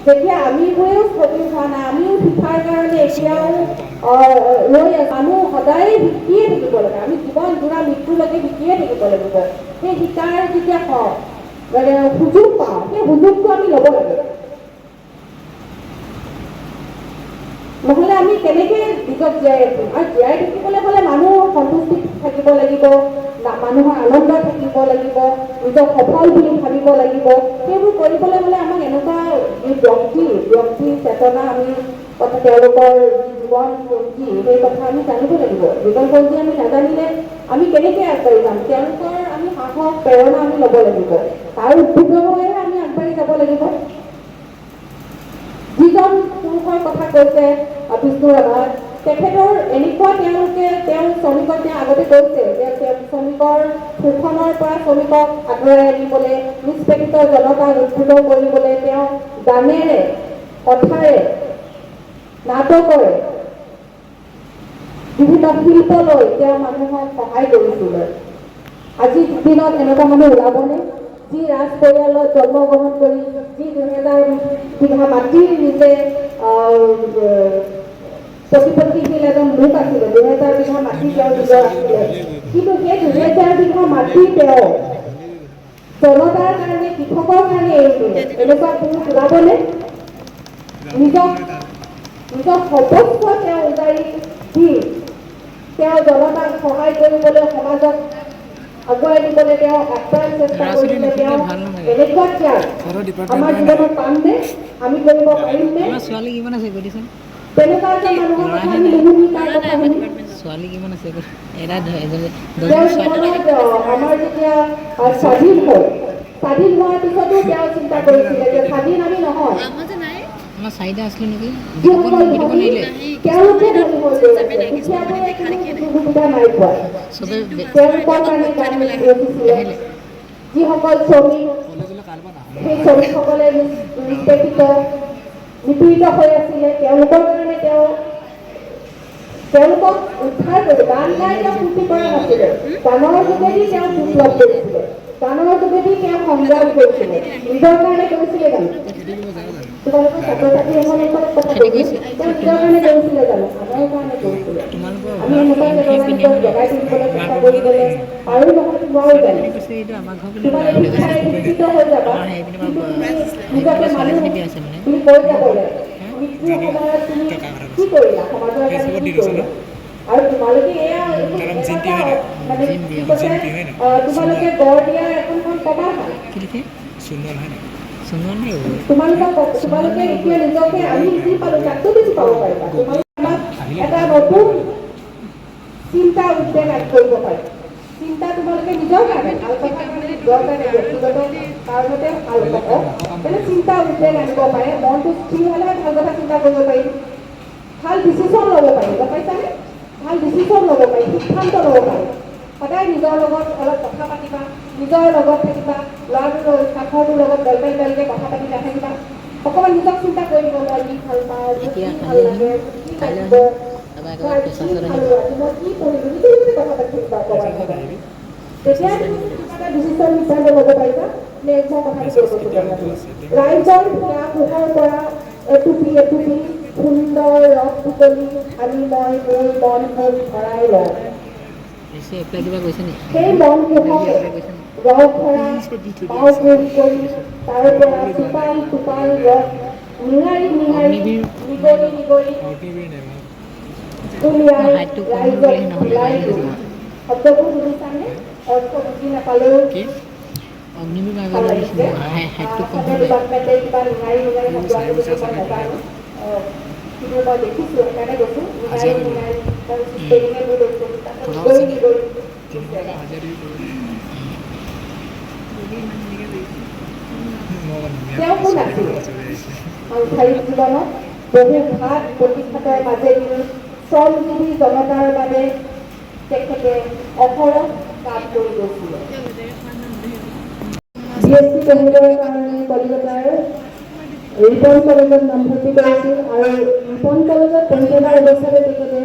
যেতিয়া আমিবোৰেও সফল হোৱা নাই, আমিও শিক্ষাৰ কাৰণে এতিয়াও ৰৈ আছোঁ। মানুহ সদায় শিকিয়ে থাকিব লাগে, আমি জীৱন জোৰা মৃত্যুলৈকে শিকিয়ে থাকিব লাগিব। সেই শিকাৰ যেতিয়া সুযোগ পাওঁ, সেই সুযোগটো আমি ল'ব লাগে। নহ'লে আমি কেনেকৈ নিজক জীয়াই ৰাখিম? আৰু জীয়াই থাকিবলৈ হ'লে মানুহ সন্তুষ্টিত থাকিব লাগিব, মানুহৰ আনন্দ থাকিব লাগিব, নিজক সফল বুলি ভাবিব লাগিব। সেইবোৰ কৰিবলৈ হ'লে আমাক এনেকুৱা ব্যক্তিৰ চেতনা আমি তেওঁলোকৰ জীৱনপঞ্জী সেই কথা আমি জানিব লাগিব। জীৱনপঞ্জী আমি নাজানিলে আমি কেনেকৈ আগবাঢ়ি যাম? তেওঁলোকৰ আমি সাহস প্ৰেৰণা আমি ল'ব লাগিব, তাৰ উদ্বুদ্ধ হৈহে আমি আগবাঢ়ি যাব লাগিব। যিজন পুৰুষৰ কথা কৈছে বিষ্ণু ৰাভাত, তেখেতৰ এনেকুৱা তেওঁ শ্ৰমিকক আগতে কৈছে যে শ্ৰমিকৰ শোষণৰ পৰা শ্ৰমিকক আঁতৰাই আনিবলৈ, নিষ্পেষিত জনতাক উদ্বুদ্ধ কৰিবলৈ তেওঁ গানেৰে, কথাৰে, নাটকেৰে, বিভিন্ন শিল্প লৈ তেওঁ মানুহক সহায় কৰিছিলে। আজিৰ দিনত এনেকুৱা মানুহ ওলাবনে? যি ৰাজ পৰিয়ালত জন্মগ্ৰহণ কৰি, যি 2000 বিঘা মাটি নিজে প্ৰতিপত্তিশীল এজন লোক আছিলে, 2000 বিঘা মাটি তেওঁ নিজৰ আছিলে, কিন্তু সেই 2000 বিঘা মাটি তেওঁ জনতাৰ কাৰণে, কৃষকৰ কাৰণে এৰি দিলে। এনেকুৱা পুৰুষ ওলাবনে? নিজক সৰ্বস্ব তেওঁ উজাৰি দি তেওঁ জনতাক সহায় কৰিবলৈ, সমাজক আগুৱাই দিবলৈ তেওঁ আপ্ৰাণ চেষ্টা কৰিছিলে। তেওঁ এনেকুৱা ত্যাগ আমাৰ জীৱনত পামনে? আমি কৰিব পাৰিমনে? ছোৱালী কিমান আছে কৈছে? তেনেকুৱা এজন মানুহৰ কথা আমি নুশুনি তাৰ কথা শুনি ছোৱালী কিমান আছে? তেওঁৰ জীৱনত আমাৰ যেতিয়া স্বাধীন হোৱাৰ পিছতো তেওঁ চিন্তা কৰিছিলে যে স্বাধীন আমি নহয়, আমাৰ চাৰিটা আছিলে নেকি? যিসকল ধনী তেওঁলোকে ধনী হৈ গৈ আছে, দুখীয়াবোৰে কোনো সুবিধা নাই পোৱা। তেওঁলোকৰ কাৰণে গান ৰচিছিলে। যিসকল শ্ৰমিক, সেই শ্ৰমিকসকলে নিষ্পেষিত, নিপীড়িত হৈ আছিলে, তেওঁলোকৰ কাৰণে তেওঁলোকক উদ্ধাৰ কৰি গান গাই তেওঁ ফূৰ্তি কৰা নাছিলে। গানৰ যোগেদি তেওঁ সুখ লাভ কৰিছিলে, গানৰ যোগেদি তেওঁ সংগ্ৰাম কৰিছিলে, নিজৰ কাৰণে কৰিছিলে জানো? তোমালোকৰ ছাত্ৰ ছাত্ৰীসকলৰ লগত কথা কৈছো, তেওঁ নিজৰ কাৰণে কৰিছিলে জানো? আমাৰ কাৰণে কৰিছিলে। আমি এনেকুৱা চেতনা নিজক জগাই তুলিবলৈ চেষ্টা কৰিবলৈ পাৰো নহয়, নোৱাৰো জানো? তোমালোকে শিক্ষাৰে শিক্ষিত হৈ যাবা, কিন্তু তুমি নিজকে মানুহ বুলি কৈ যাব লাগে। মৃত্যুৰ সময়ত তুমি কি কৰিলা? সমাজৰ কাৰণে কি কৰিলা? আৰু তোমালোকে এয়া মানে কি কৈছে, তোমালোকে গঢ় দিয়া এখন কবা হয়। তোমালোকে এতিয়া নিজকে আমি যি পালো তাতকৈ বেছি পাব পাৰিবা। তোমালোকে আমাক এটা নতুন চিন্তা উদ্বেগ কৰিব পাৰে। চিন্তা তোমালোকে নিজৰ কাৰণে, ভাল কথা কাৰণে, নিজৰ কাৰণে, ব্যক্তিগত কাৰণতে ভাল কথা, তেনে চিন্তা উদ্বেগ আনিব পাৰে। মনটো স্থিৰ হ'লে ভাল কথা চিন্তা কৰিব পাৰিম, ভাল ডিচিশ্যন ল'ব পাৰিম, গম পাইছানে? ভাল ডিচিশ্যন ল'ব পাৰি, সিদ্ধান্ত ল'ব পাৰি। সদায় নিজৰ লগত অলপ কথা পাতিবা, নিজৰ লগত থাকিবা, ল'ৰাটোৰ কাষৰটোৰ লগত বেলকে কথা পাতি নাথাকিবা। অকণমান নিজক চিন্তা কৰি দিব, মই কি ভাল পাওঁ, মোৰ কি ভাল লাগে, কি লাগিব, মই কি খালোঁ, আজি মই কি পঢ়িলোঁ, সেইটো কথা পাতি থাকিবা অকণমান সময়। তেতিয়া তুমি কিবা এটা ডিচিশ্যন সিদ্ধান্ত ল'ব পাৰিবা। নেক্সট কথাটো কৰিব খোজা ৰাইজৰ সেয়া পোহৰ পৰা এটুপি সুন্দৰ ৰস বুটলি আনি মই মোৰ মন মোক ভৰাই লওঁ। সেই মন পোহকে ৰস ভৰা পাওঁ কৰি তাৰ পৰা টোপাল ৰস নিঙাৰি নিগৰি উলিয়াই ৰাইজক ওলাই দিওঁ। শব্দবোৰ শুনিছানে? অৰ্থ বুজি নাপালেও ডিপাৰ্টমেণ্টে কিবা নিঙাৰি শব্দ আছে বুলি মই নাজানো, কিন্তু মই দেখিছোঁ, সেইকাৰণে কৈছোঁ নিঙাৰি স্পেলিঙে মোৰ লৈছোঁ। তেওঁ কোন আছিলে? সাংসাৰিক জীৱনত বহু ঘাত প্ৰতিঘাতৰ মাজেদি শ্ৰমজীৱী জনতাৰ বাবে তেখেতে অহৰহ কাম কৰি গৈছিলে। BSc পঢ়িবৰ কাৰণে কলিকতাৰ ৰিপন কলেজত নামভৰ্তি কৰিছিল আৰু ৰিপন কলেজত পঢ়ি থকা অৱস্থাতে তেখেতে